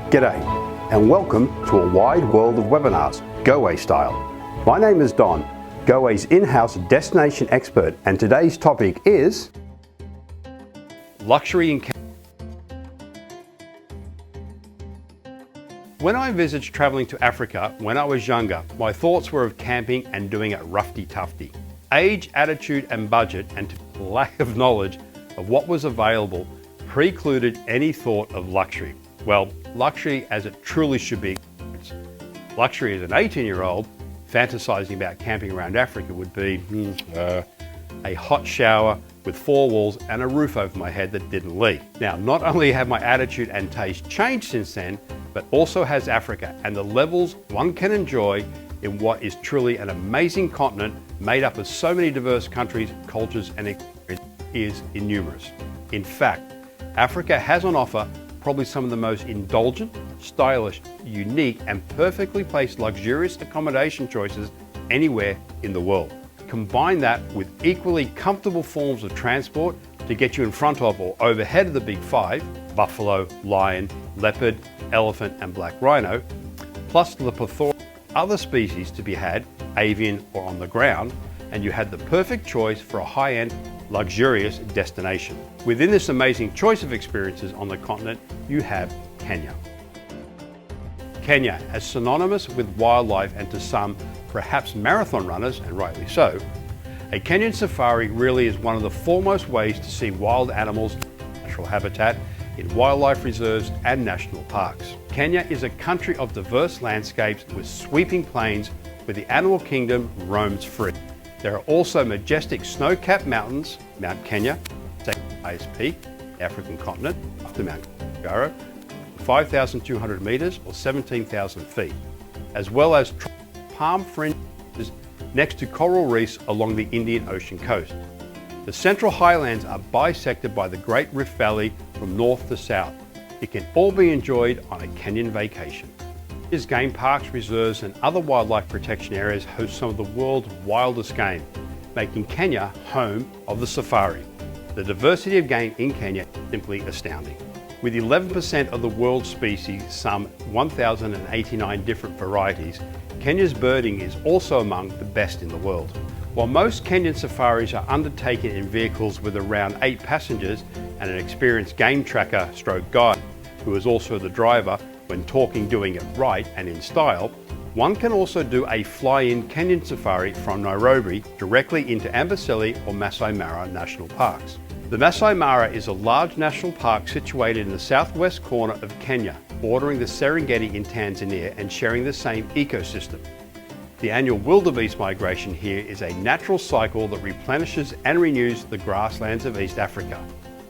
G'day, and welcome to a wide world of webinars, Goway style. My name is Don, Goway's in-house destination expert, and today's topic is luxury in Kenya. When I envisaged traveling to Africa when I was younger, my thoughts were of camping and doing it roughy-tufty. Age, attitude and budget, and lack of knowledge of what was available precluded any thought of luxury. Well, luxury as it truly should be. Luxury as an 18-year-old fantasizing about camping around Africa would be a hot shower with 4 walls and a roof over my head that didn't leak. Now, not only have my attitude and taste changed since then, but also has Africa, and the levels one can enjoy in what is truly an amazing continent made up of so many diverse countries, cultures and experiences is innumerous. In fact, Africa has on offer probably some of the most indulgent, stylish, unique and perfectly placed luxurious accommodation choices anywhere in the world. Combine that with equally comfortable forms of transport to get you in front of or overhead of the big 5, buffalo, lion, leopard, elephant and black rhino, plus the plethora of other species to be had, avian or on the ground, and you had the perfect choice for a high-end, luxurious destination. Within this amazing choice of experiences on the continent, you have Kenya. Kenya, as synonymous with wildlife and to some, perhaps marathon runners, and rightly so, a Kenyan safari really is one of the foremost ways to see wild animals, natural habitat, in wildlife reserves and national parks. Kenya is a country of diverse landscapes with sweeping plains where the animal kingdom roams free. There are also majestic snow-capped mountains, Mount Kenya, the highest peak, the African continent, after Mount Kilimanjaro, 5,200 metres or 17,000 feet, as well as palm fringes next to coral reefs along the Indian Ocean coast. The central highlands are bisected by the Great Rift Valley from north to south. It can all be enjoyed on a Kenyan vacation. Kenya's game parks, reserves and other wildlife protection areas host some of the world's wildest game, making Kenya home of the safari. The diversity of game in Kenya is simply astounding. With 11% of the world's species, some 1,089 different varieties, Kenya's birding is also among the best in the world. While most Kenyan safaris are undertaken in vehicles with around 8 passengers and an experienced game tracker stroke guide, who is also the driver when doing it right and in style, one can also do a fly-in Kenyan safari from Nairobi directly into Amboseli or Maasai Mara national parks. The Maasai Mara is a large national park situated in the southwest corner of Kenya, bordering the Serengeti in Tanzania and sharing the same ecosystem. The annual wildebeest migration here is a natural cycle that replenishes and renews the grasslands of East Africa.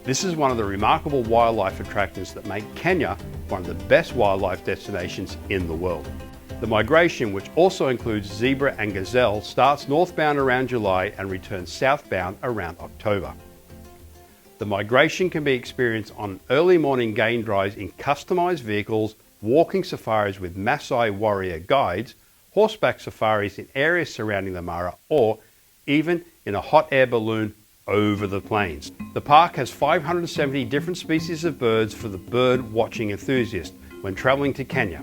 This is one of the remarkable wildlife attractions that make Kenya one of the best wildlife destinations in the world. The migration, which also includes zebra and gazelle, starts northbound around July and returns southbound around October. The migration can be experienced on early morning game drives in customised vehicles, walking safaris with Maasai warrior guides, horseback safaris in areas surrounding the Mara, or even in a hot air balloon over the plains. The park has 570 different species of birds for the bird watching enthusiast when travelling to Kenya.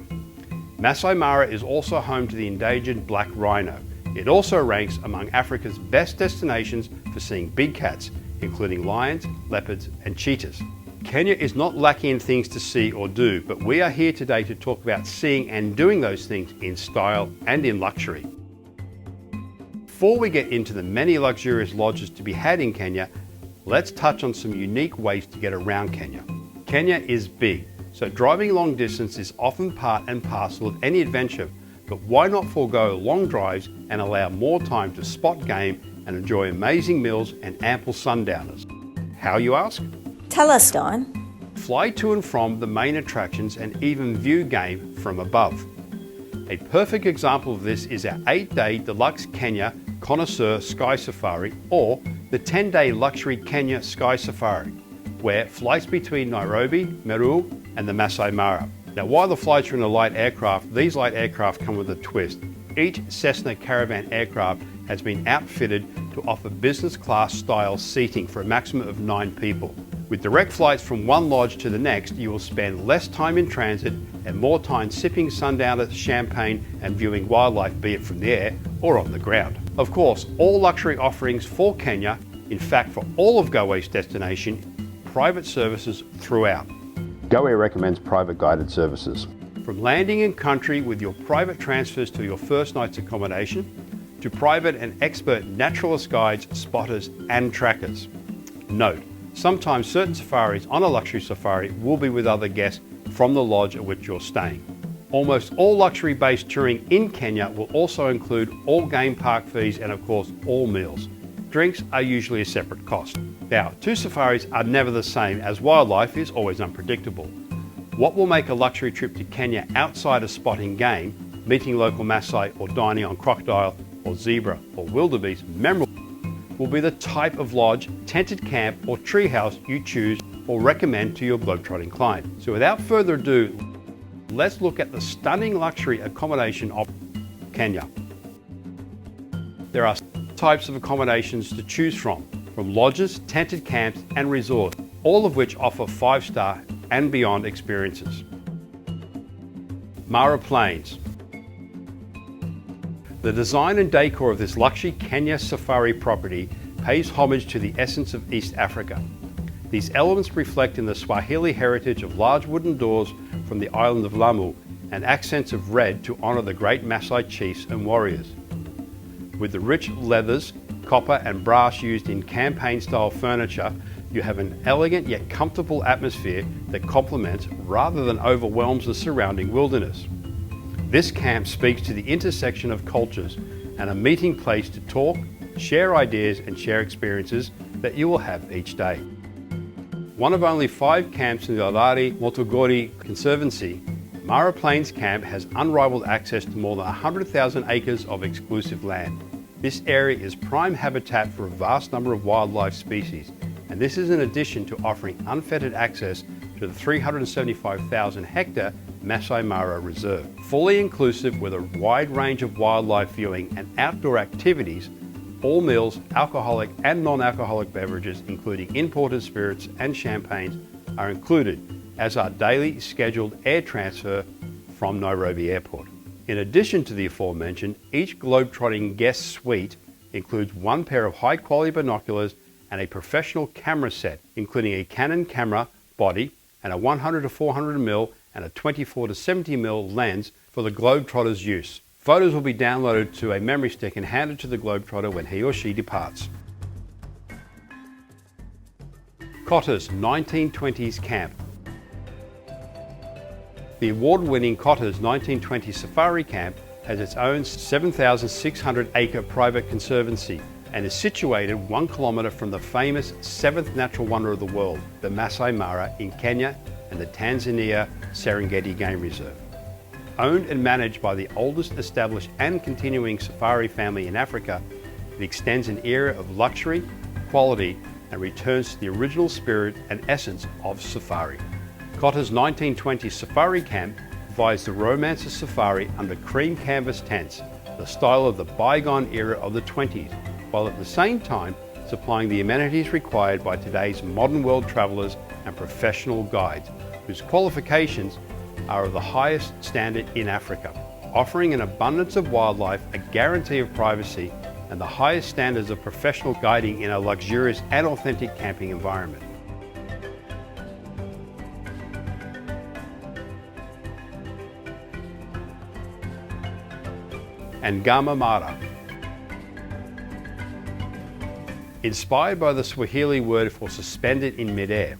Maasai Mara is also home to the endangered black rhino. It also ranks among Africa's best destinations for seeing big cats, including lions, leopards and cheetahs. Kenya is not lacking in things to see or do, but we are here today to talk about seeing and doing those things in style and in luxury. Before we get into the many luxurious lodges to be had in Kenya, let's touch on some unique ways to get around Kenya. Kenya is big, so driving long distance is often part and parcel of any adventure, but why not forego long drives and allow more time to spot game and enjoy amazing meals and ample sundowners? How, you ask? Tell us, Don. Fly to and from the main attractions and even view game from above. A perfect example of this is our 8-day Deluxe Kenya Connoisseur Sky Safari, or the 10-day Luxury Kenya Sky Safari, where flights between Nairobi, Meru and the Maasai Mara. Now, while the flights are in a light aircraft, these light aircraft come with a twist. Each Cessna Caravan aircraft has been outfitted to offer business class style seating for a maximum of 9 people. With direct flights from one lodge to the next, you will spend less time in transit and more time sipping sundowner champagne and viewing wildlife, be it from the air or on the ground. Of course, all luxury offerings for Kenya, in fact for all of Goway's destination, private services throughout. Goway recommends private guided services. From landing in country with your private transfers to your first night's accommodation, to private and expert naturalist guides, spotters and trackers. Note, sometimes certain safaris on a luxury safari will be with other guests from the lodge at which you're staying. Almost all luxury-based touring in Kenya will also include all game park fees and of course all meals. Drinks are usually a separate cost. Now, 2 safaris are never the same as wildlife is always unpredictable. What will make a luxury trip to Kenya outside of spotting game, meeting local Maasai or dining on crocodile or zebra or wildebeest memorable will be the type of lodge, tented camp or treehouse you choose or recommend to your globetrotting client. So without further ado, let's look at the stunning luxury accommodation of Kenya. There are types of accommodations to choose from lodges, tented camps and resorts, all of which offer 5-star and beyond experiences. Mara Plains. The design and decor of this luxury Kenya safari property pays homage to the essence of East Africa. These elements reflect in the Swahili heritage of large wooden doors from the island of Lamu and accents of red to honour the great Maasai chiefs and warriors. With the rich leathers, copper and brass used in campaign-style furniture, you have an elegant yet comfortable atmosphere that complements rather than overwhelms the surrounding wilderness. This camp speaks to the intersection of cultures and a meeting place to talk, share ideas and share experiences that you will have each day. One of only 5 camps in the Alari Motogori Conservancy, Mara Plains Camp has unrivaled access to more than 100,000 acres of exclusive land. This area is prime habitat for a vast number of wildlife species, and this is in addition to offering unfettered access to the 375,000 hectare Maasai Mara Reserve. Fully inclusive with a wide range of wildlife viewing and outdoor activities, all meals, alcoholic and non-alcoholic beverages, including imported spirits and champagnes, are included, as are daily scheduled air transfer from Nairobi Airport. In addition to the aforementioned, each globetrotting guest suite includes 1 pair of high-quality binoculars and a professional camera set, including a Canon camera body and a 100 to 400mm and a 24 to 70mm lens for the globetrotter's use. Photos will be downloaded to a memory stick and handed to the globetrotter when he or she departs. Kotter's 1920s Camp. The award-winning Kotter's 1920 Safari Camp has its own 7,600-acre private conservancy and is situated 1 kilometre from the famous 7th natural wonder of the world, the Maasai Mara in Kenya and the Tanzania Serengeti Game Reserve. Owned and managed by the oldest established and continuing safari family in Africa, it extends an era of luxury, quality and returns to the original spirit and essence of safari. Kotter's 1920 Safari Camp provides the romance of safari under cream canvas tents, the style of the bygone era of the 20s, while at the same time supplying the amenities required by today's modern world travellers and professional guides, whose qualifications are of the highest standard in Africa, offering an abundance of wildlife, a guarantee of privacy, and the highest standards of professional guiding in a luxurious and authentic camping environment. And Maasai Mara. Inspired by the Swahili word for suspended in midair,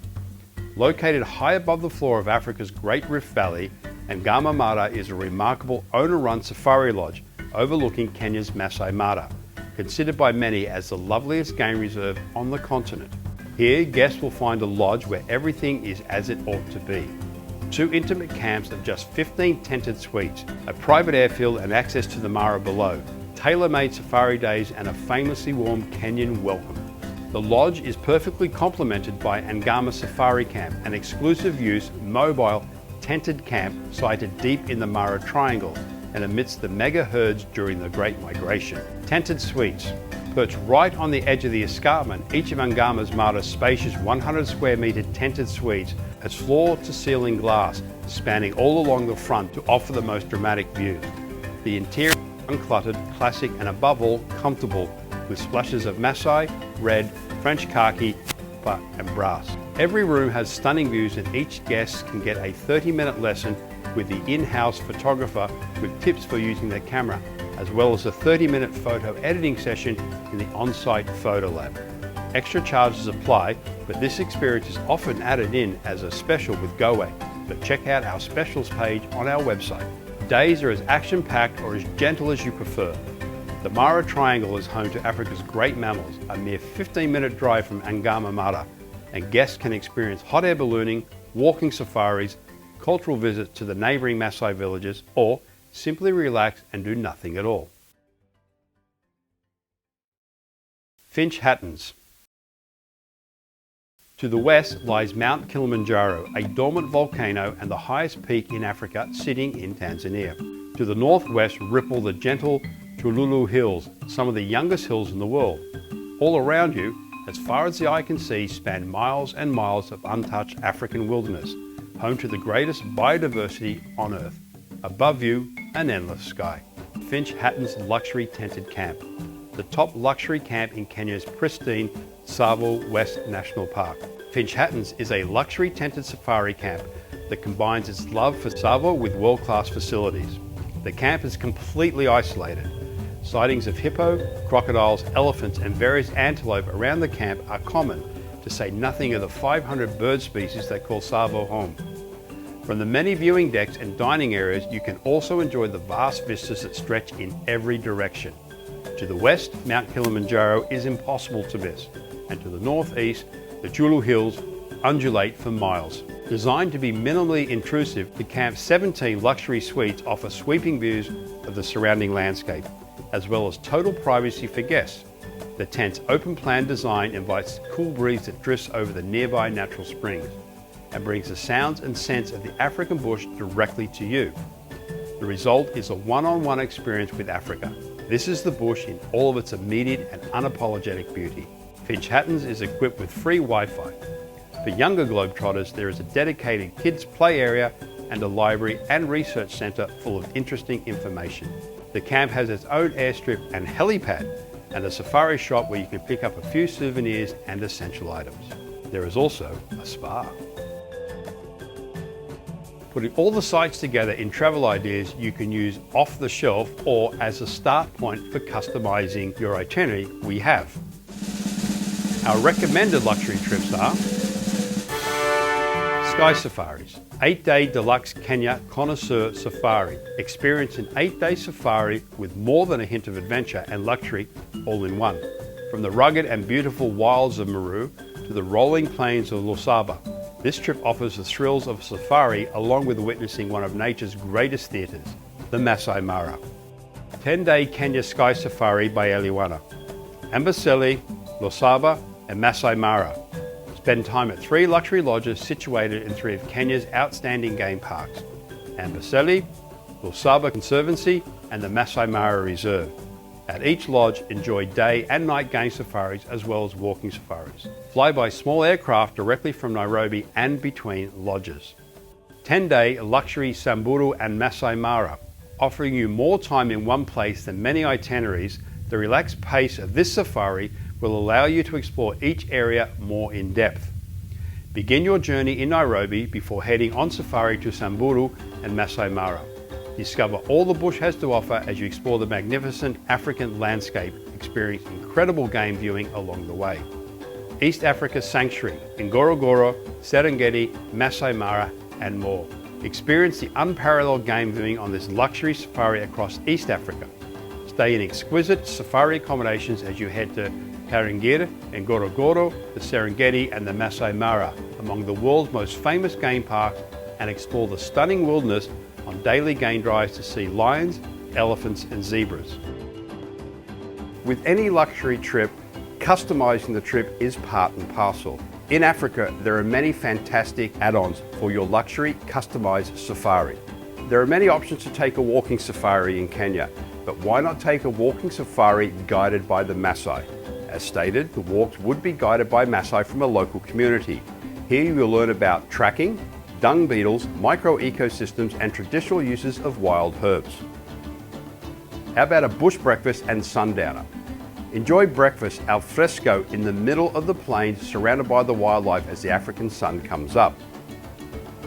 located high above the floor of Africa's Great Rift Valley, and Maasai Mara is a remarkable owner-run safari lodge overlooking Kenya's Maasai Mara, considered by many as the loveliest game reserve on the continent. Here, guests will find a lodge where everything is as it ought to be. 2 intimate camps of just 15 tented suites, a private airfield and access to the Mara below, tailor-made safari days and a famously warm Kenyan welcome. The lodge is perfectly complemented by Ngama Safari Camp, an exclusive use, mobile, tented camp sited deep in the Mara Triangle and amidst the mega herds during the Great Migration. Tented suites. Perched right on the edge of the escarpment, each of Maasai Mara's spacious 100 square metre tented suites has floor-to-ceiling glass spanning all along the front to offer the most dramatic views. The interior is uncluttered, classic and above all comfortable, with splashes of Maasai, red, French khaki and brass. Every room has stunning views and each guest can get a 30-minute lesson with the in-house photographer with tips for using their camera, as well as a 30-minute photo editing session in the on-site photo lab. Extra charges apply, but this experience is often added in as a special with Goway, so check out our specials page on our website. Days are as action-packed or as gentle as you prefer. The Mara Triangle is home to Africa's great mammals, a mere 15-minute drive from Maasai Mara, and guests can experience hot air ballooning, walking safaris, cultural visits to the neighbouring Maasai villages, or simply relax and do nothing at all. Finch Hattons. To the west lies Mount Kilimanjaro, a dormant volcano and the highest peak in Africa, sitting in Tanzania. To the northwest ripple the gentle Chululu Hills, some of the youngest hills in the world. All around you, as far as the eye can see, span miles and miles of untouched African wilderness, home to the greatest biodiversity on Earth. Above you, an endless sky. Finch Hattons Luxury Tented Camp, the top luxury camp in Kenya's pristine Tsavo National Park. Finch Hattons is a luxury tented safari camp that combines its love for Tsavo with world-class facilities. The camp is completely isolated. Sightings of hippo, crocodiles, elephants and various antelope around the camp are common, to say nothing of the 500 bird species that call Tsavo home. From the many viewing decks and dining areas, you can also enjoy the vast vistas that stretch in every direction. To the west, Mount Kilimanjaro is impossible to miss, and to the northeast, the Chulu Hills undulate for miles. Designed to be minimally intrusive, the camp's 17 luxury suites offer sweeping views of the surrounding landscape, as well as total privacy for guests. The tent's open-plan design invites the cool breeze that drifts over the nearby natural springs and brings the sounds and scents of the African bush directly to you. The result is a one-on-one experience with Africa. This is the bush in all of its immediate and unapologetic beauty. Finch Hattons is equipped with free Wi-Fi. For younger Globetrotters, there is a dedicated kids' play area and a library and research centre full of interesting information. The camp has its own airstrip and helipad, and a safari shop where you can pick up a few souvenirs and essential items. There is also a spa. Putting all the sites together in travel ideas you can use off the shelf or as a start point for customizing your itinerary, we have. Our recommended luxury trips are Sky Safaris, 8-day deluxe Kenya connoisseur safari. Experience an 8-day safari with more than a hint of adventure and luxury all in one. From the rugged and beautiful wilds of Meru to the rolling plains of Lusaba, this trip offers the thrills of a safari along with witnessing one of nature's greatest theatres, the Maasai Mara. 10-day Kenya Sky Safari by Eliwana. Amboseli, Lusaba and Maasai Mara. Spend time at 3 luxury lodges situated in 3 of Kenya's outstanding game parks, Amboseli, Lusaba Conservancy and the Maasai Mara Reserve. At each lodge, enjoy day and night game safaris as well as walking safaris. Fly by small aircraft directly from Nairobi and between lodges. 10-day luxury Samburu and Maasai Mara. Offering you more time in one place than many itineraries, the relaxed pace of this safari will allow you to explore each area more in depth. Begin your journey in Nairobi before heading on safari to Samburu and Maasai Mara. Discover all the bush has to offer as you explore the magnificent African landscape, experience incredible game viewing along the way. East Africa Sanctuary, Ngorongoro, Serengeti, Maasai Mara and more. Experience the unparalleled game viewing on this luxury safari across East Africa. Stay in exquisite safari accommodations as you head to Tarangire, Ngorongoro, the Serengeti and the Maasai Mara, among the world's most famous game parks, and explore the stunning wilderness on daily game drives to see lions, elephants and zebras. With any luxury trip, customizing the trip is part and parcel. In Africa, there are many fantastic add-ons for your luxury customized safari. There are many options to take a walking safari in Kenya, but why not take a walking safari guided by the Maasai? As stated, the walks would be guided by Maasai from a local community. Here you will learn about tracking, dung beetles, micro-ecosystems and traditional uses of wild herbs. How about a bush breakfast and sundowner? Enjoy breakfast al fresco in the middle of the plains surrounded by the wildlife as the African sun comes up.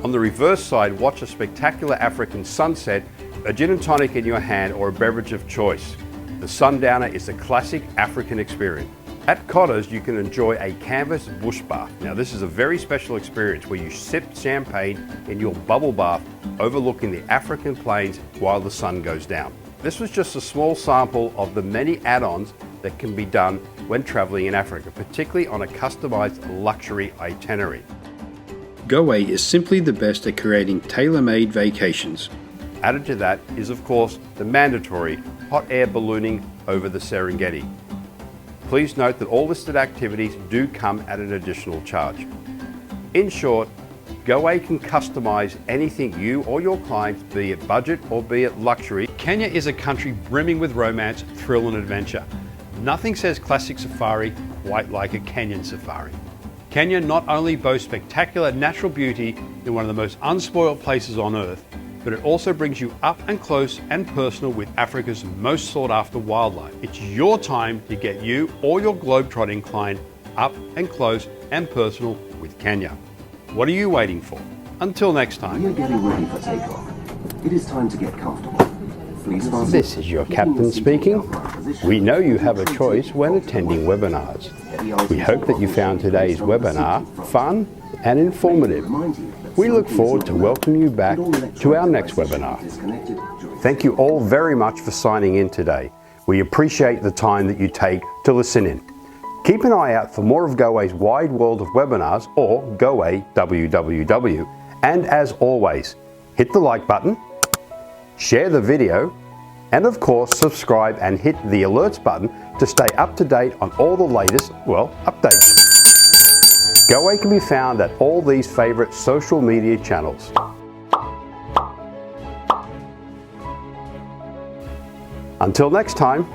On the reverse side, watch a spectacular African sunset, a gin and tonic in your hand or a beverage of choice. The sundowner is a classic African experience. At Cotter's, you can enjoy a canvas bush bath. Now this is a very special experience where you sip champagne in your bubble bath overlooking the African plains while the sun goes down. This was just a small sample of the many add-ons that can be done when traveling in Africa, particularly on a customized luxury itinerary. Goway is simply the best at creating tailor-made vacations. Added to that is, of course, the mandatory hot air ballooning over the Serengeti. Please note that all listed activities do come at an additional charge. In short, Goway can customize anything you or your clients, be it budget or be it luxury. Kenya is a country brimming with romance, thrill and adventure. Nothing says classic safari quite like a Kenyan safari. Kenya not only boasts spectacular natural beauty in one of the most unspoiled places on earth, but it also brings you up and close and personal with Africa's most sought after wildlife. It's your time to get you or your globetrotting client up and close and personal with Kenya. What are you waiting for? Until next time. We are getting ready for takeoff. It is time to get comfortable. Please fasten. This is your captain speaking. We know you have a choice when attending webinars. We hope that you found today's webinar fun and informative. We look forward to welcoming you back to our next webinar. Thank you all very much for signing in today. We appreciate the time that you take to listen in. Keep an eye out for more of Goway's wide world of webinars or Goway WWW. And as always, hit the like button, share the video, and of course subscribe and hit the alerts button to stay up to date on all the latest, updates. Goway can be found at all these favorite social media channels. Until next time.